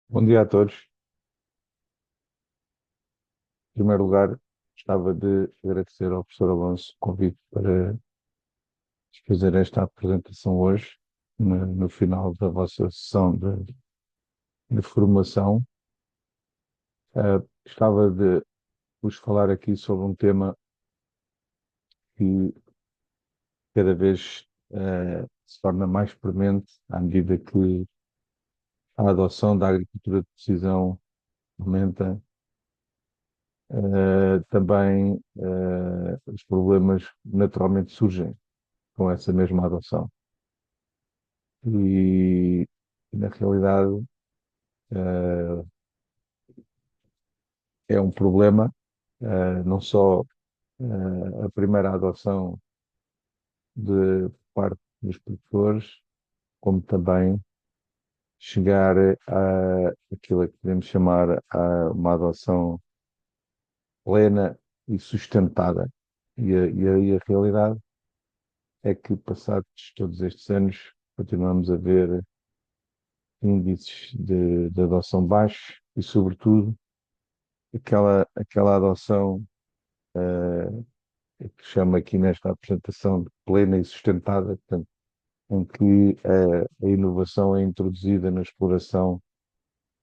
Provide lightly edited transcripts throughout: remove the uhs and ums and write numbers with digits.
Bom dia a todos. Em primeiro lugar, gostava de agradecer ao professor Alonso o convite para fazer esta apresentação hoje, no final da vossa sessão de formação. Gostava de vos falar aqui sobre um tema que cada vez se torna mais premente à medida que a adoção da agricultura de precisão aumenta. Também os problemas naturalmente surgem com essa mesma adoção. E, na realidade, eh, é um problema, não só a primeira adoção de parte dos produtores, como também chegar a aquilo que podemos chamar a uma adoção plena e sustentada. E a realidade é que, passados todos estes anos, continuamos a ver índices de adoção baixos e, sobretudo, aquela adoção que chama aqui nesta apresentação de plena e sustentada, portanto, em que a inovação é introduzida na exploração,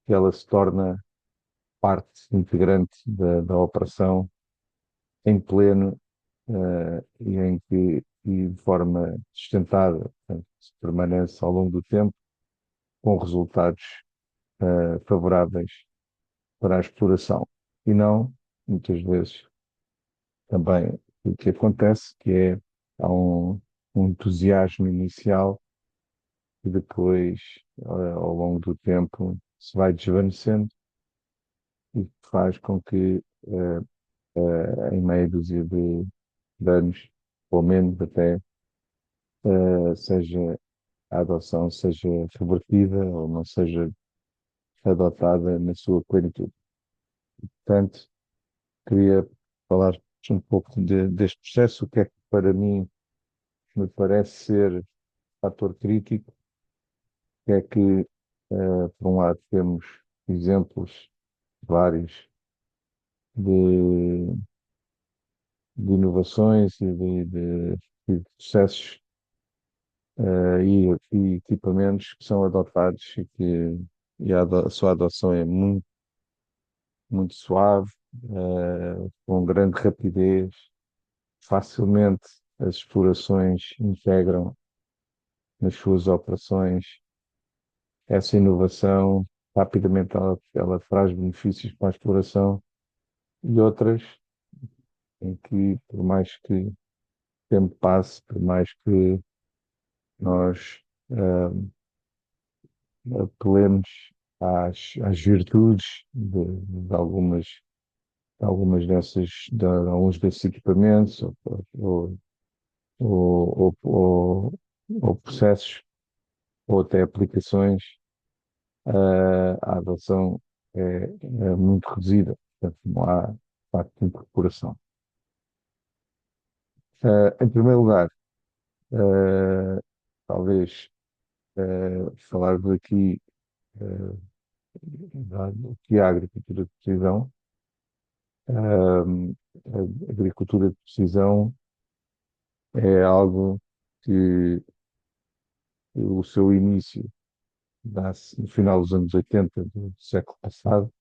que ela se torna parte integrante da operação em pleno e em que e de forma sustentada, portanto, se permanece ao longo do tempo com resultados favoráveis para a exploração. E não, muitas vezes, também o que acontece, que é há um entusiasmo inicial e depois, ao longo do tempo, se vai desvanecendo e faz com que, em meia dúzia de anos, ou menos até, seja a adoção seja revertida ou não seja adotada na sua plenitude. Portanto, queria falar um pouco deste processo, o que é que para mim me parece ser fator crítico, que é que, por um lado, temos exemplos vários de, de inovações e de processos e equipamentos que são adotados e a sua adoção é muito, muito suave, com grande rapidez, facilmente as explorações integram nas suas operações essa inovação, rapidamente ela traz benefícios para a exploração e outras em que, por mais que o tempo passe, por mais que nós apelemos às virtudes de alguns desses equipamentos ou, ou, ou, ou processos ou até aplicações, a adoção é muito reduzida, portanto não há de facto incorporação. Em primeiro lugar, eh, talvez falar-vos aqui do que é a agricultura de precisão. A agricultura de precisão é algo que o seu início dá-se no final dos anos 80 do século passado,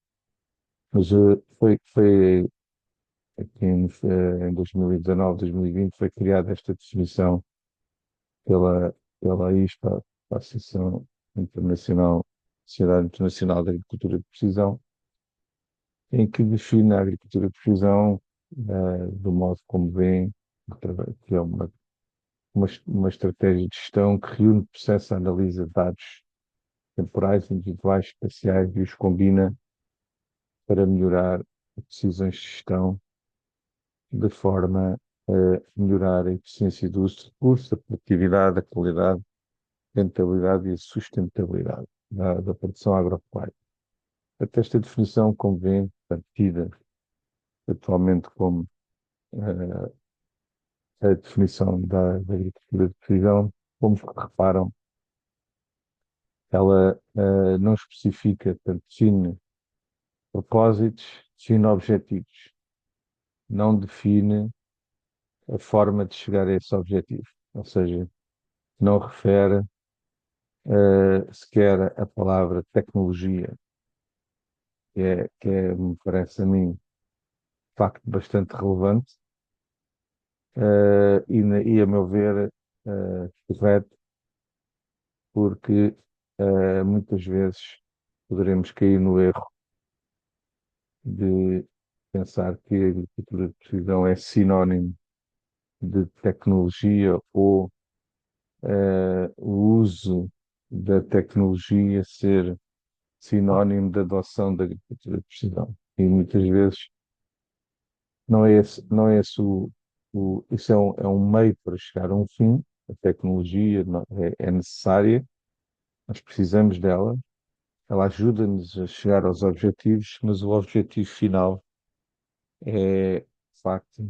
mas foi aqui em 2019, 2020, foi criada esta definição pela ISPA, a Associação Internacional, Sociedade Internacional de Agricultura de Precisão, em que define a agricultura de precisão do modo como vem, que é uma estratégia de gestão que reúne, processa, analisa dados temporais, individuais, espaciais e os combina para melhorar as decisões de gestão de forma a melhorar a eficiência do uso de recursos, a produtividade, a qualidade, a rentabilidade e a sustentabilidade da produção agropecuária. Até esta definição convém, portanto, tida atualmente como a definição da agricultura de precisão, como reparam, Ela não especifica, portanto, define propósitos, define objetivos, não define a forma de chegar a esse objetivo. Ou seja, não refere sequer a palavra tecnologia, me parece a mim, de facto, bastante relevante e, a meu ver, correto, porque muitas vezes poderemos cair no erro de pensar que a agricultura de precisão é sinónimo de tecnologia ou o uso da tecnologia ser sinónimo de adoção da agricultura de precisão. E muitas vezes não é esse isso é um meio para chegar a um fim. A tecnologia é necessária, nós precisamos dela, ela ajuda-nos a chegar aos objetivos, mas o objetivo final é, de facto,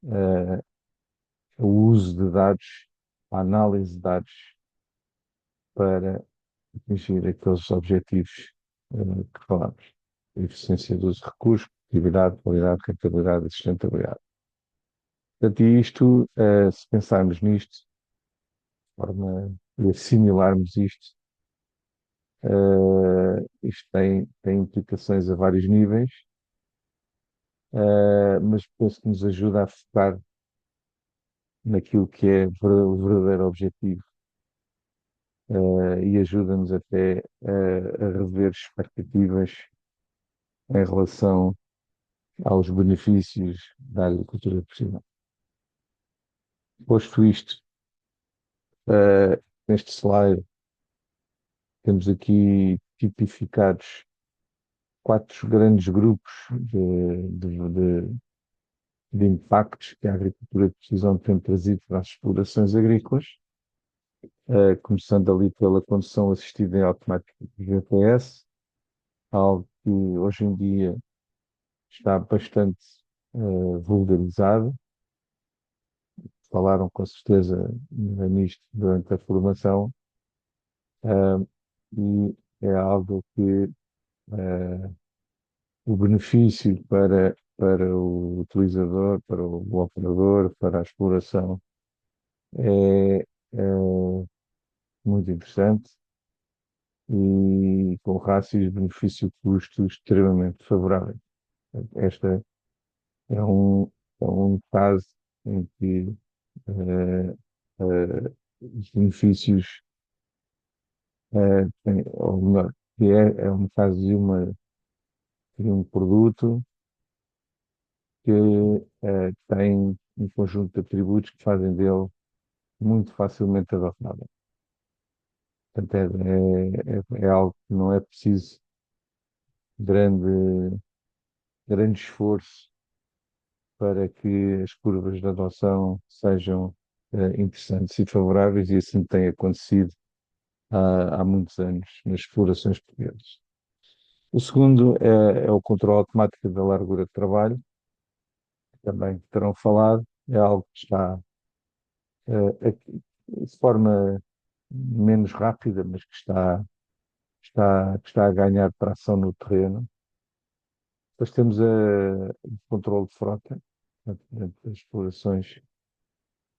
eh, o uso de dados, a análise de dados para atingir aqueles objetivos que falamos. Eficiência dos recursos, produtividade, qualidade, rentabilidade e sustentabilidade. Portanto, e isto, se pensarmos nisto, de forma de assimilarmos isto, isto tem implicações a vários níveis, mas penso que nos ajuda a focar naquilo que é o verdadeiro objetivo, e ajuda-nos até a rever expectativas em relação aos benefícios da agricultura de precisão. Posto isto, neste slide temos aqui tipificados quatro grandes grupos de impactos que a agricultura de precisão tem trazido para as explorações agrícolas, começando ali pela condução assistida em automática de GPS, algo que hoje em dia está bastante vulgarizado. Falaram com certeza nisto durante a formação, eh, e é algo que o benefício para o utilizador, para o operador, para a exploração é muito interessante e com rácios benefício-custo extremamente favoráveis. Esta é é um caso em que os benefícios, ou melhor, que é um caso de um produto que tem um conjunto de atributos que fazem dele muito facilmente adotável. Portanto, é algo que não é preciso grande, grande esforço para que as curvas de adoção sejam interessantes e favoráveis, e assim tem acontecido há muitos anos nas explorações portuguesas. O segundo é o controle automático da largura de trabalho, que também terão falado, é algo que está de forma menos rápida, mas que que está a ganhar tração no terreno. Depois temos o controle de frota, portanto, as explorações,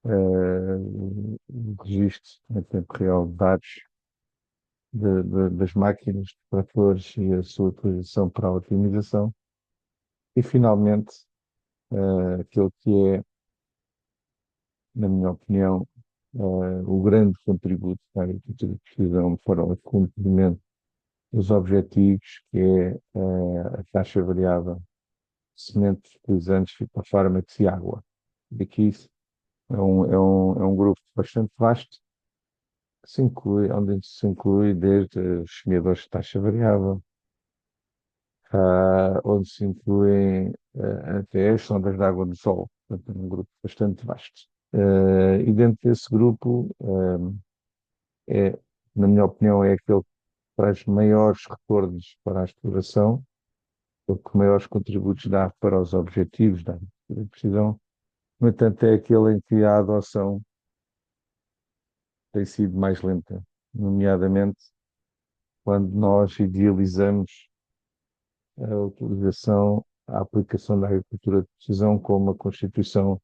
o registro em tempo real de dados das máquinas, dos tratores e a sua utilização para a otimização. E, finalmente, aquele que é, na minha opinião, o grande contributo para a agricultura de precisão para o cumprimento dos objetivos, que é a taxa variável de sementes, fertilizantes, fitofármacos e água. E aqui é um grupo bastante vasto, onde se inclui desde os semeadores de taxa variável, onde se incluem até as sondas de água no solo. Portanto, é um grupo bastante vasto. E dentro desse grupo, na minha opinião, é aquele que traz maiores retornos para a exploração, o que maiores contributos dá para os objetivos da agricultura de precisão. No entanto, é aquele em que a adoção tem sido mais lenta, nomeadamente quando nós idealizamos a utilização, a aplicação da agricultura de precisão como a constituição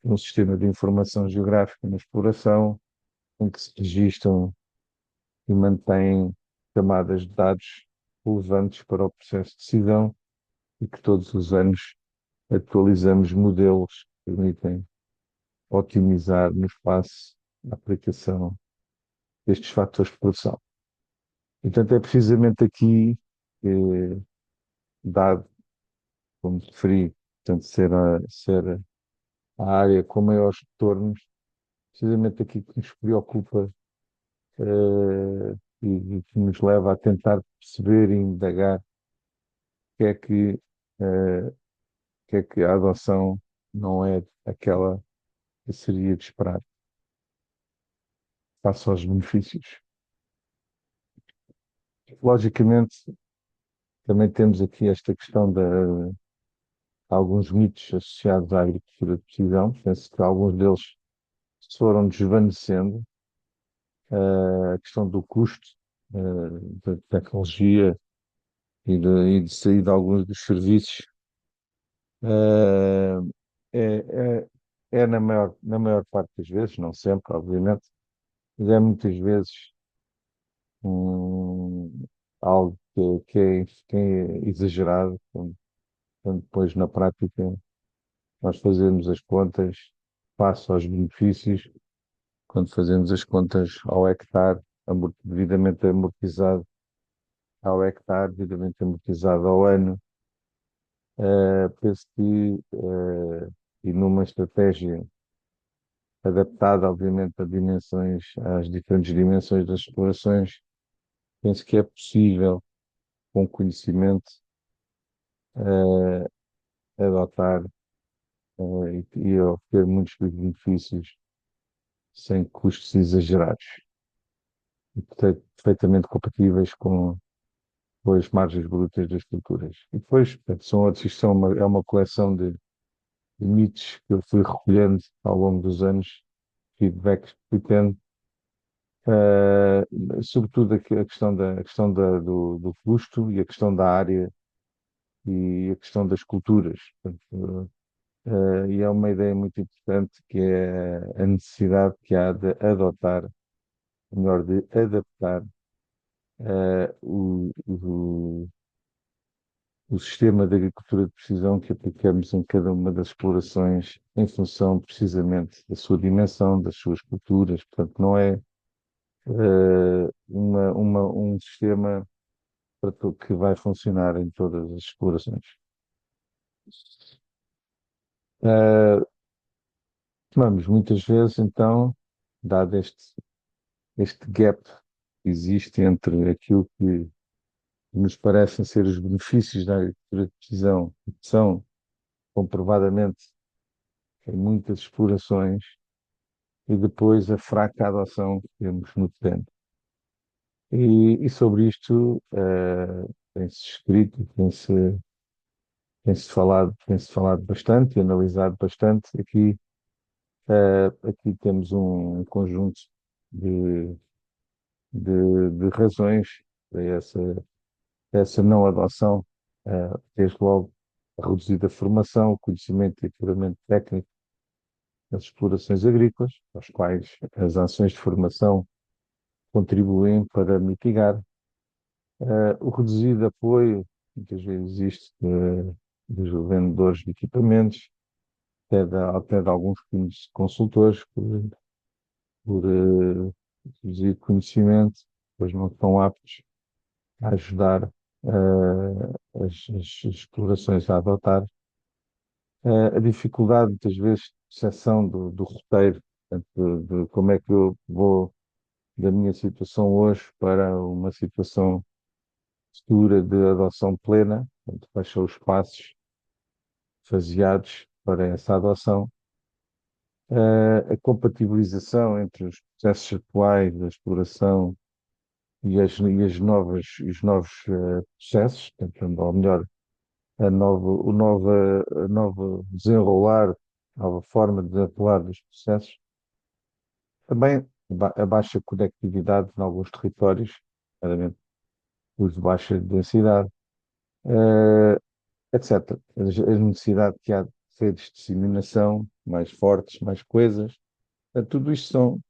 de um sistema de informação geográfica na exploração, em que se registram e mantêm camadas de dados relevantes para o processo de decisão e que todos os anos atualizamos modelos que permitem otimizar no espaço a aplicação destes fatores de produção. Portanto, é precisamente aqui que, dado, como referi, portanto, ser a área com maiores retornos, precisamente aqui que nos preocupa e que nos leva a tentar perceber e indagar o que é que, o que é que a adoção não é aquela que seria de esperar, face aos benefícios. Logicamente, também temos aqui esta questão de alguns mitos associados à agricultura de precisão. Penso que alguns deles se foram desvanecendo. A questão do custo, da tecnologia e de alguns dos serviços, eh, é, é na maior parte das vezes, não sempre, obviamente, mas é muitas vezes algo que é exagerado, quando depois na prática nós fazemos as contas face aos benefícios, quando fazemos as contas ao hectare, devidamente amortizado ao hectare, devidamente amortizado ao ano, penso que, e numa estratégia adaptada, obviamente, às diferentes dimensões das explorações, penso que é possível, com conhecimento, adotar, e obter muitos benefícios sem custos exagerados e perfeitamente compatíveis com as margens brutas das culturas. E depois, portanto, isto é uma coleção de mitos que eu fui recolhendo ao longo dos anos, feedbacks que fui tendo, eh, sobretudo a questão do custo e a questão da área e a questão das culturas. Portanto, e é uma ideia muito importante que é a necessidade que há de adotar, melhor, de adaptar o sistema de agricultura de precisão que aplicamos em cada uma das explorações em função precisamente da sua dimensão, das suas culturas. Portanto, não é um sistema que vai funcionar em todas as explorações. Uh, Vamos, muitas vezes, então, dado este gap que existe entre aquilo que nos parecem ser os benefícios da agricultura de precisão, que são comprovadamente em muitas explorações, e depois a fraca adoção que temos no terreno. E sobre isto tem-se escrito, tem-se falado bastante e analisado bastante. Aqui temos um conjunto de, de razões para essa não adoção, desde logo a reduzida formação, o conhecimento e equipamento técnico das explorações agrícolas, aos quais as ações de formação contribuem para mitigar. O reduzido apoio, muitas vezes existe, dos vendedores de equipamentos, até de alguns pequenos consultores, por reduzir conhecimento, pois não estão aptos a ajudar as explorações a adotar. A dificuldade, muitas vezes, de percepção do roteiro, portanto, de como é que eu vou da minha situação hoje para uma situação futura de adoção plena, portanto, quais são os passos faseados para essa adoção. A compatibilização entre os processos atuais da exploração e os novos processos, portanto, ou melhor, a nova desenrolar, a nova forma de desenrolar dos processos. Também a baixa conectividade em alguns territórios, nomeadamente os de baixa densidade, eh, etc. As necessidades que há de redes de disseminação mais fortes, mais coisas. Tudo isto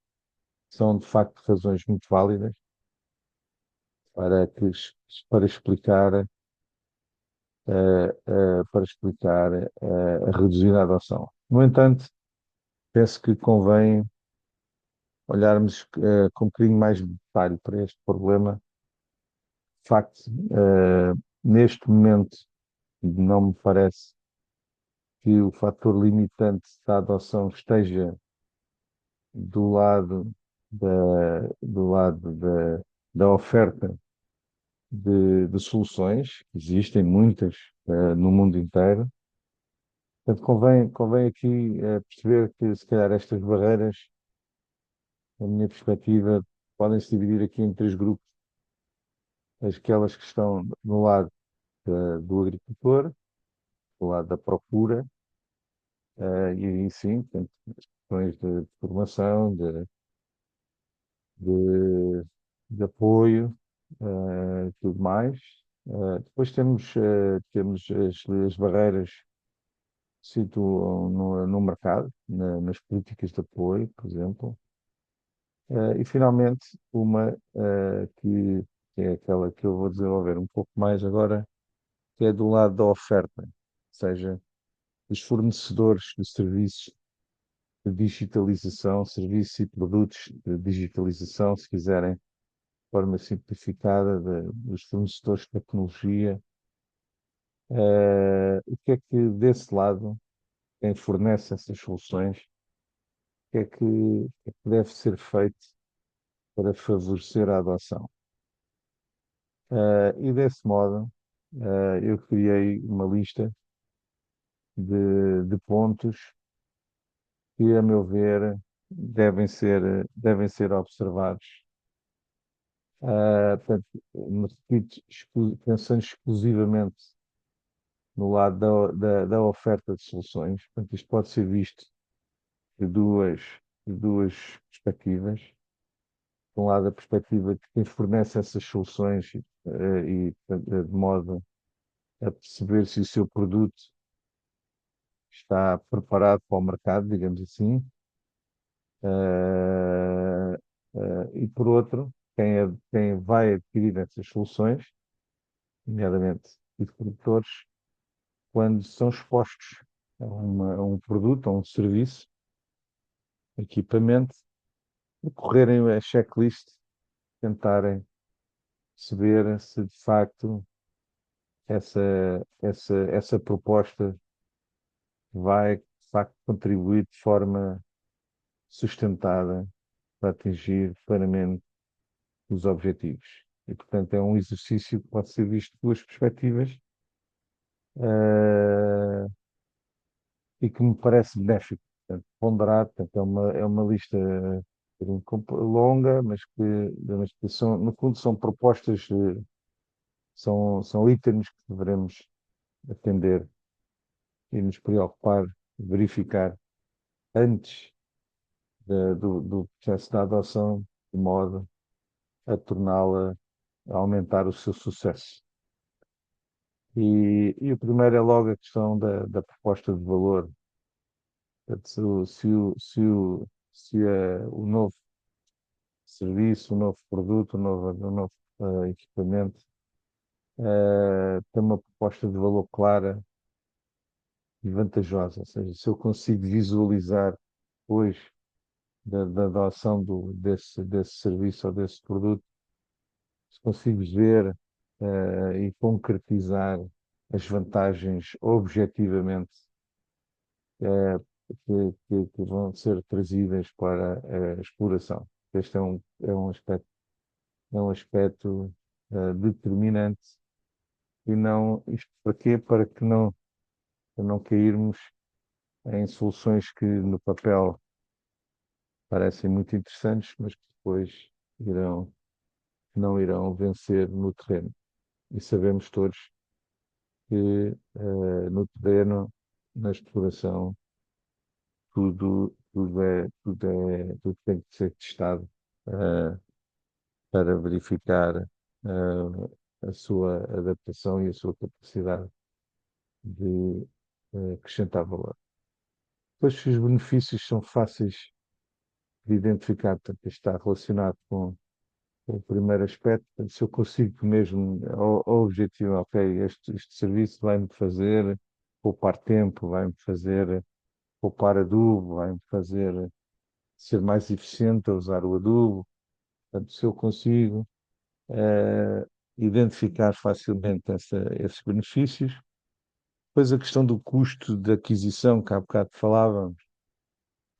são de facto razões muito válidas para, que, para explicar, para explicar a reduzida adoção. No entanto, penso que convém olharmos com um bocadinho mais de detalhe para este problema. De facto, neste momento, não me parece que o fator limitante da adoção esteja do lado da oferta de soluções, existem muitas no mundo inteiro. Portanto, convém aqui perceber que, se calhar, estas barreiras, na minha perspectiva, podem se dividir aqui em três grupos. Aquelas que estão no lado do agricultor, do lado da procura, e aí sim, portanto, as questões de formação, de, de apoio, e tudo mais. Depois temos as barreiras que se situam no mercado, nas políticas de apoio, por exemplo. E finalmente, uma que é aquela que eu vou desenvolver um pouco mais agora, que é do lado da oferta, ou seja, os fornecedores de serviços de digitalização, serviços e produtos de digitalização, se quiserem, de forma simplificada, dos fornecedores de tecnologia. O que é que, desse lado, quem fornece essas soluções, o que é que deve ser feito para favorecer a adoção? E desse modo, eu criei uma lista de pontos que, a meu ver, devem ser observados. Portanto, me repito, pensando exclusivamente no lado da oferta de soluções. Portanto, isto pode ser visto de de duas perspectivas. De um lado, a perspectiva de quem fornece essas soluções portanto, de modo a perceber se o seu produto está preparado para o mercado, digamos assim. Eh, e por outro, quem vai adquirir essas soluções, nomeadamente os produtores, quando são expostos a um produto, a um serviço, equipamento, correrem a checklist, tentarem perceber se de facto essa, essa proposta vai de facto contribuir de forma sustentada para atingir plenamente os objetivos. E, portanto, é um exercício que pode ser visto de duas perspectivas, eh, e que me parece benéfico. Portanto, ponderar, portanto, é uma lista um pouco longa, mas que são, no fundo são propostas, são itens que devemos atender e nos preocupar, verificar antes do processo da adoção, de modo a torná-la, a aumentar o seu sucesso. E o primeiro é logo a questão da proposta de valor. Portanto, se o novo serviço, o novo produto, o novo equipamento tem uma proposta de valor clara e vantajosa, ou seja, se eu consigo visualizar depois da adoção desse serviço ou desse produto, se consigo ver e concretizar as vantagens objetivamente eh, que vão ser trazidas para a exploração. Este é um aspecto determinante e não, isto para quê? Para não cairmos em soluções que no papel parecem muito interessantes, mas que depois irão, não irão vencer no terreno. E sabemos todos que no terreno, na exploração, tudo tem que ser testado para verificar a sua adaptação e a sua capacidade de acrescentar valor. Depois, se os benefícios são fáceis de identificar, portanto, isto está relacionado com o primeiro aspecto, portanto, se eu consigo mesmo, ao objetivo, ok, este serviço vai-me fazer poupar tempo, vai-me fazer poupar adubo, vai-me fazer ser mais eficiente a usar o adubo, portanto, se eu consigo identificar facilmente esses benefícios. Depois a questão do custo de aquisição, que há bocado falávamos,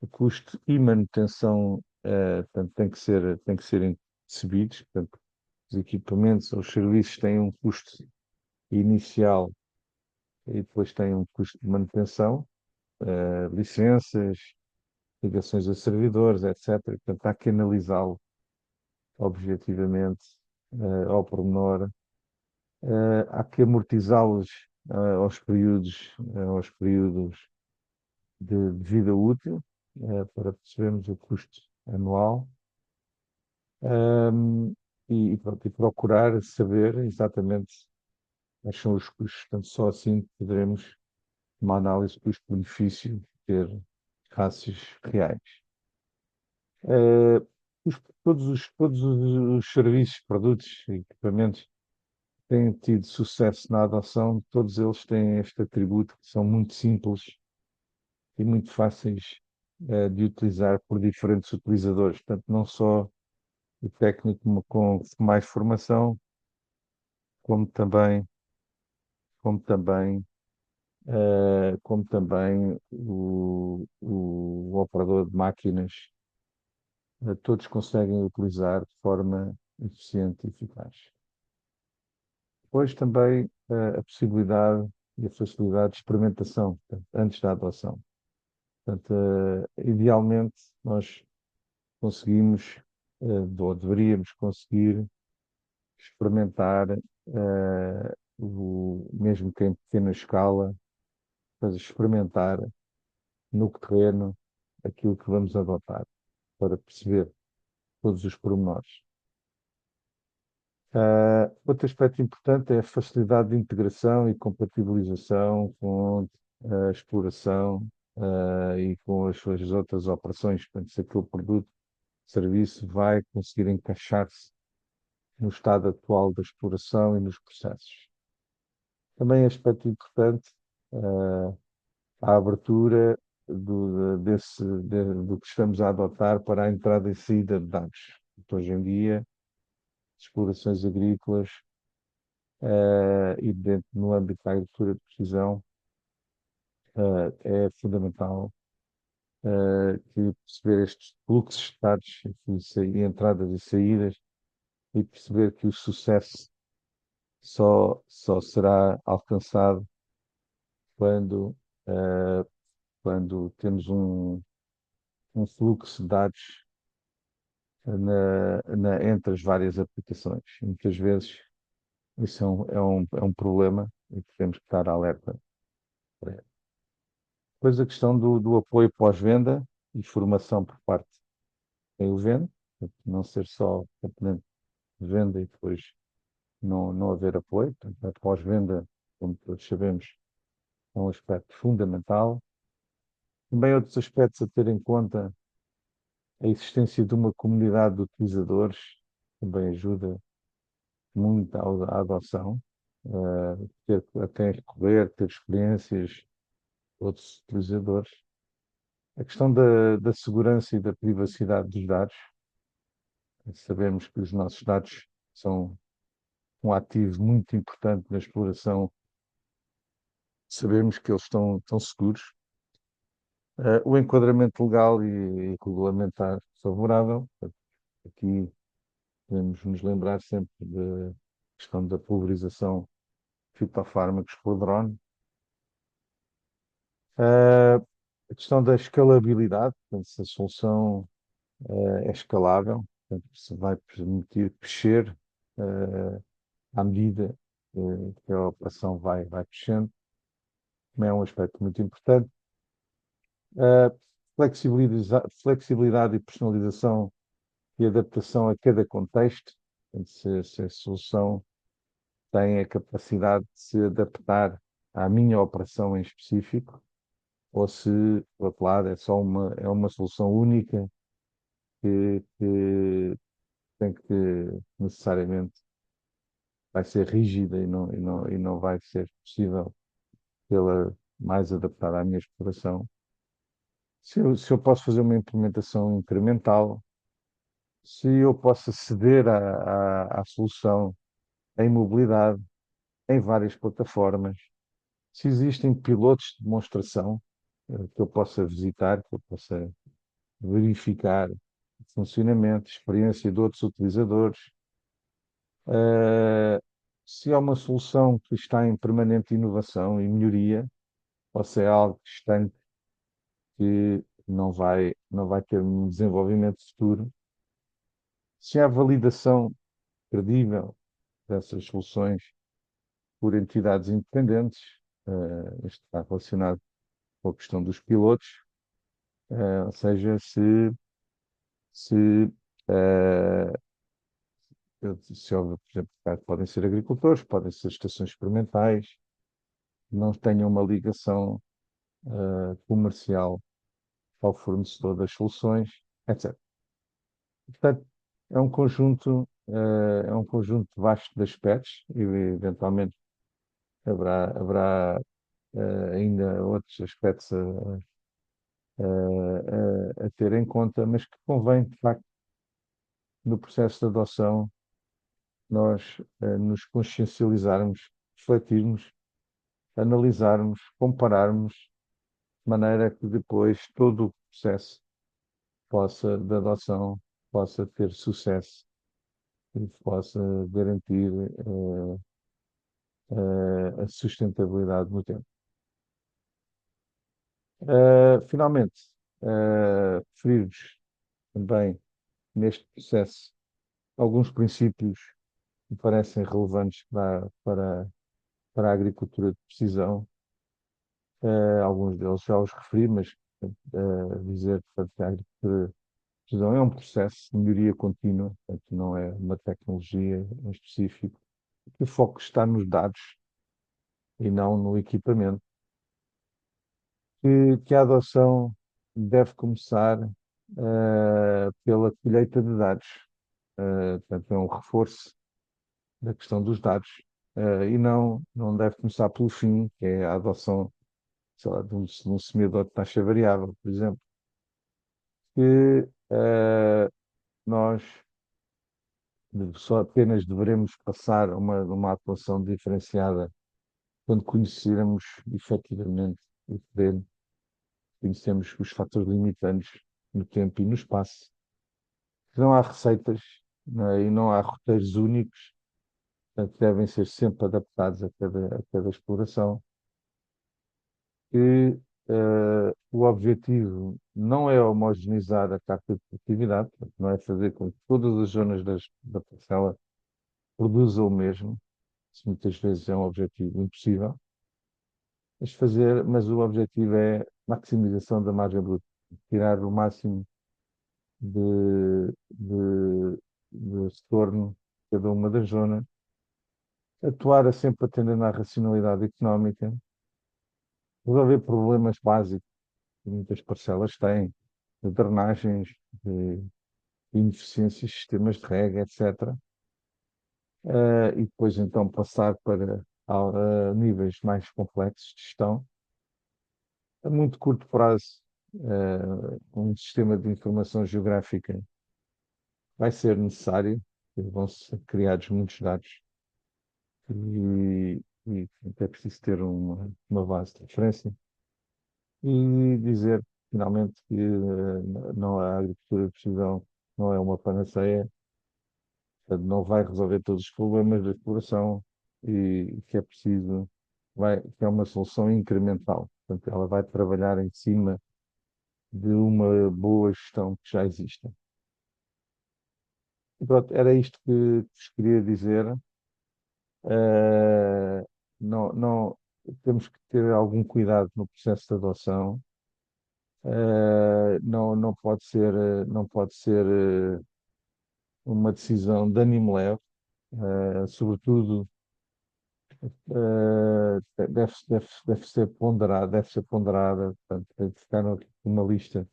o custo e manutenção, portanto, tem que ser percebidos. Portanto, os equipamentos ou os serviços têm um custo inicial e depois têm um custo de manutenção, licenças, ligações a servidores, etc. Portanto, há que analisá-lo objetivamente, ao pormenor. Há que amortizá-los, aos períodos de vida útil, para percebermos o custo anual. Pronto, e procurar saber exatamente quais são os custos. Portanto, só assim poderemos, uma análise custo-benefício, ter rácios reais. Eh, todos os serviços, produtos e equipamentos têm tido sucesso na adoção, todos eles têm este atributo que são muito simples e muito fáceis de utilizar por diferentes utilizadores. Portanto, não só o técnico com mais formação, como também, como também, como também o operador de máquinas, todos conseguem utilizar de forma eficiente e eficaz. Depois também a possibilidade e a facilidade de experimentação, portanto, antes da adoção. Portanto, idealmente, nós conseguimos, ou deveríamos conseguir, experimentar, mesmo que em pequena escala, mas experimentar no terreno aquilo que vamos adotar, para perceber todos os pormenores. Outro aspecto importante é a facilidade de integração e compatibilização com a exploração, e com as suas outras operações. Portanto, se aquele produto, serviço vai conseguir encaixar-se no estado atual da exploração e nos processos. Também aspecto importante, a abertura do que estamos a adotar para a entrada e saída de dados. Porque hoje em dia, explorações agrícolas, e dentro no âmbito da agricultura de precisão, é fundamental que perceber estes fluxos de dados, e entradas e saídas, e perceber que o sucesso só será alcançado quando, eh, quando temos um fluxo de dados entre as várias aplicações. E muitas vezes isso é um problema e que temos que estar alerta para ele. Depois a questão do apoio pós-venda e formação por parte de quem o vende, portanto, não ser só componente de venda e depois não haver apoio. Portanto, a pós-venda, como todos sabemos, é um aspecto fundamental. Também outros aspectos a ter em conta, a existência de uma comunidade de utilizadores também ajuda muito à adoção, ter a quem recorrer, ter experiências de outros utilizadores. A questão da segurança e da privacidade dos dados. Sabemos que os nossos dados são um ativo muito importante na exploração. Sabemos que eles estão seguros. O enquadramento legal e regulamentar favorável. Aqui devemos nos lembrar sempre da questão da pulverização de fitofármacos por drone. A questão da escalabilidade, portanto, se a solução é escalável, portanto, se vai permitir crescer à medida que a operação vai crescendo, também é um aspecto muito importante. Flexibilidade e personalização e adaptação a cada contexto. Portanto, se a solução tem a capacidade de se adaptar à minha operação em específico, ou se, por outro lado, é uma solução única que tem que necessariamente vai ser rígida e não vai ser possível tê-la mais adaptada à minha exploração. Se eu posso fazer uma implementação incremental, se eu posso aceder à solução em mobilidade, em várias plataformas, se existem pilotos de demonstração que eu possa visitar, que eu possa verificar o funcionamento, experiência de outros utilizadores, eh, se é uma solução que está em permanente inovação e melhoria, ou se é algo distante que não vai ter um desenvolvimento futuro, se há validação credível dessas soluções por entidades independentes, isto está relacionado com a questão dos pilotos, ou seja, se, eh, se houver, por exemplo, podem ser agricultores, podem ser estações experimentais, não tenham uma ligação comercial ao fornecedor das soluções, etc. Portanto, é um conjunto vasto de aspectos e eventualmente haverá ainda outros aspectos a ter em conta, mas que convém, de facto, no processo de adoção, nós nos consciencializarmos, refletirmos, analisarmos, compararmos, de maneira que depois todo o processo de adoção possa ter sucesso e possa garantir a sustentabilidade no tempo. Finalmente, referir-vos também neste processo alguns princípios que me parecem relevantes para a agricultura de precisão. Alguns deles já os referi, mas dizer portanto, que a agricultura de precisão é um processo de melhoria contínua, portanto, não é uma tecnologia em específico. O foco está nos dados e não no equipamento. Que a adoção deve começar pela colheita de dados. Portanto, é um reforço da questão dos dados. E não deve começar pelo fim, que é a adoção, sei lá, de um semeador de taxa variável, por exemplo, que nós só apenas devemos passar uma atuação diferenciada quando conhecermos efetivamente o terreno, conhecemos os fatores limitantes no tempo e no espaço. Não há receitas, né, e não há roteiros únicos, portanto, devem ser sempre adaptados a cada exploração. E o objetivo não é homogeneizar a carta de produtividade, portanto, não é fazer com que todas as zonas da parcela produzam o mesmo, isso muitas vezes é um objetivo impossível, mas o objetivo é maximização da margem bruta, tirar o máximo de retorno de cada uma das zonas, atuar sempre atendendo à racionalidade económica, resolver problemas básicos que muitas parcelas têm, de drenagens, de ineficiências, sistemas de rega, etc. E depois então passar para níveis mais complexos de gestão. A muito curto prazo, um sistema de informação geográfica vai ser necessário, vão ser criados muitos dados e é preciso ter uma base de referência e dizer finalmente que não a agricultura de precisão não é uma panaceia, portanto, não vai resolver todos os problemas da exploração e que é preciso, que é uma solução incremental. Portanto, ela vai trabalhar em cima de uma boa gestão que já existe. E pronto, era isto que vos queria dizer. Eh, não, temos que ter algum cuidado no processo de adoção. Não pode ser, não pode ser uma decisão de ânimo leve, sobretudo deve ser ponderada, portanto, tem de ficar numa lista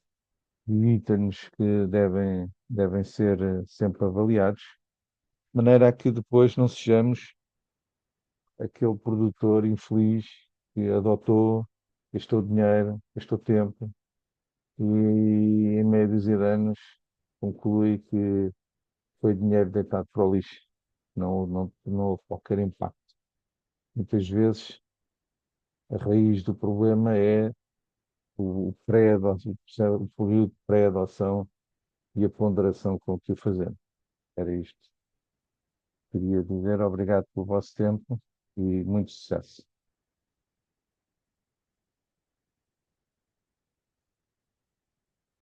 de itens que devem ser sempre avaliados, de maneira a que depois não sejamos aquele produtor infeliz que adotou, gastou dinheiro, gastou tempo e em meia dúzia de anos conclui que foi dinheiro deitado para o lixo. Não houve qualquer impacto. Muitas vezes a raiz do problema é o pré-adoção, o período de pré-adoção e a ponderação com que o fazemos. Era isto. Queria dizer obrigado pelo vosso tempo e muito sucesso.